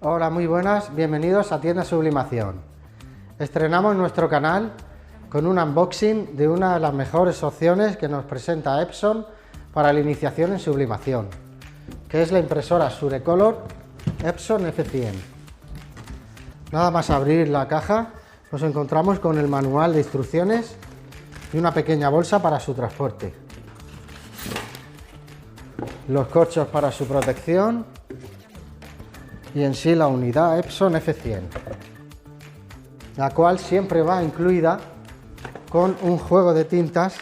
Hola, muy buenas, bienvenidos a Tienda Sublimación. Estrenamos nuestro canal con un unboxing de una de las mejores opciones que nos presenta Epson para la iniciación en sublimación, que es la impresora Surecolor Epson F100. Nada más abrir la caja, nos encontramos con el manual de instrucciones y una pequeña bolsa para su transporte. Los corchos para su protección y en sí la unidad Epson F100, la cual siempre va incluida con un juego de tintas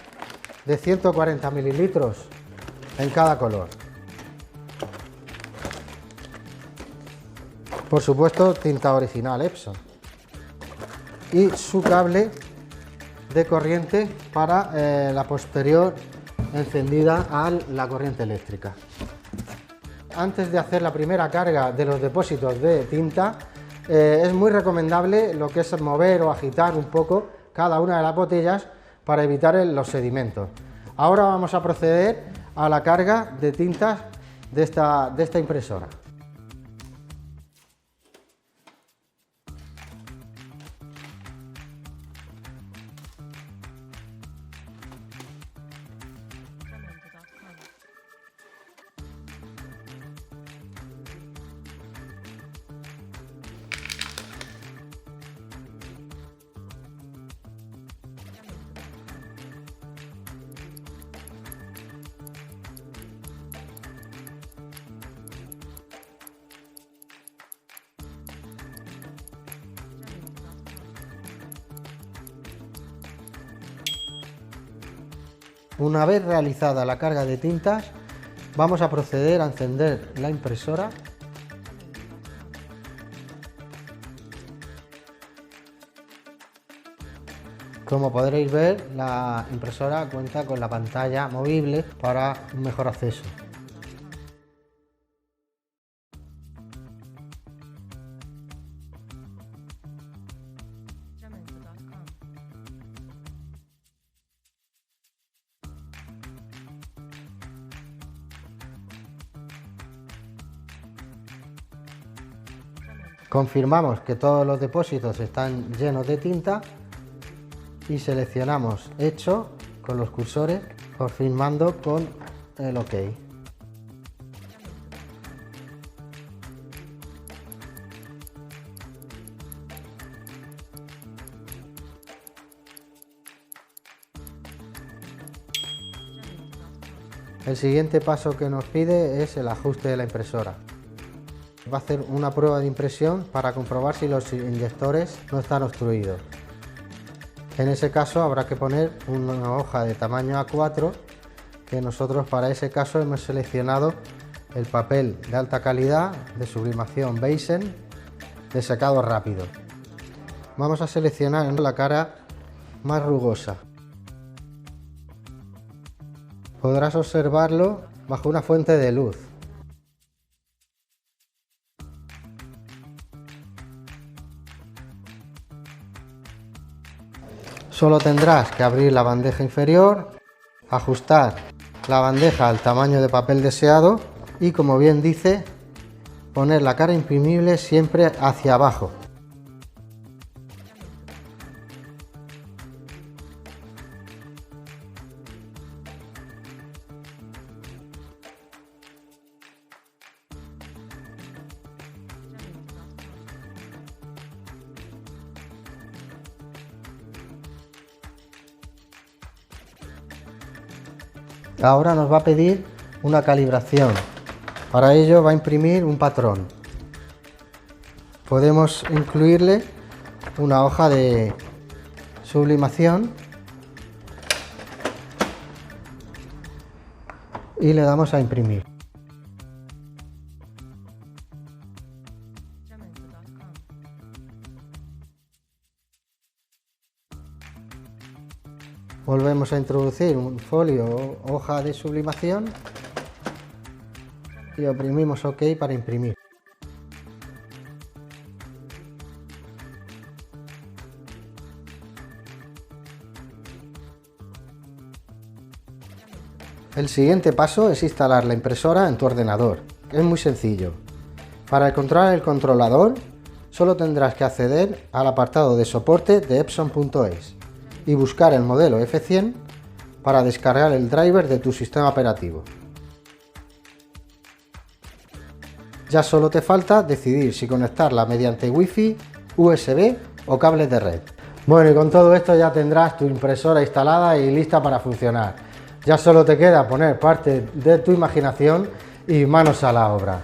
de 140 mililitros en cada color. Por supuesto, tinta original Epson y su cable de corriente para la posterior encendida a la corriente eléctrica. Antes de hacer la primera carga de los depósitos de tinta, es muy recomendable lo que es mover o agitar un poco cada una de las botellas para evitar los sedimentos. Ahora vamos a proceder a la carga de tintas de esta impresora. Una vez realizada la carga de tintas, vamos a proceder a encender la impresora. Como podréis ver, la impresora cuenta con la pantalla movible para un mejor acceso. Confirmamos que todos los depósitos están llenos de tinta y seleccionamos Hecho con los cursores, confirmando con el OK. El siguiente paso que nos pide es el ajuste de la impresora. Va a hacer una prueba de impresión para comprobar si los inyectores no están obstruidos. En ese caso habrá que poner una hoja de tamaño A4, que nosotros para ese caso hemos seleccionado el papel de alta calidad de sublimación Beizen de secado rápido. Vamos a seleccionar la cara más rugosa. Podrás observarlo bajo una fuente de luz. Solo tendrás que abrir la bandeja inferior, ajustar la bandeja al tamaño de papel deseado y, como bien dice, poner la cara imprimible siempre hacia abajo. Ahora nos va a pedir una calibración. Para ello va a imprimir un patrón. Podemos incluirle una hoja de sublimación y le damos a imprimir. Volvemos a introducir un folio o hoja de sublimación y oprimimos OK para imprimir. El siguiente paso es instalar la impresora en tu ordenador. Es muy sencillo. Para encontrar el controlador, solo tendrás que acceder al apartado de soporte de Epson.es y buscar el modelo F100 para descargar el driver de tu sistema operativo. Ya solo te falta decidir si conectarla mediante Wi-Fi, USB o cables de red. Bueno, y con todo esto ya tendrás tu impresora instalada y lista para funcionar. Ya solo te queda poner parte de tu imaginación y manos a la obra.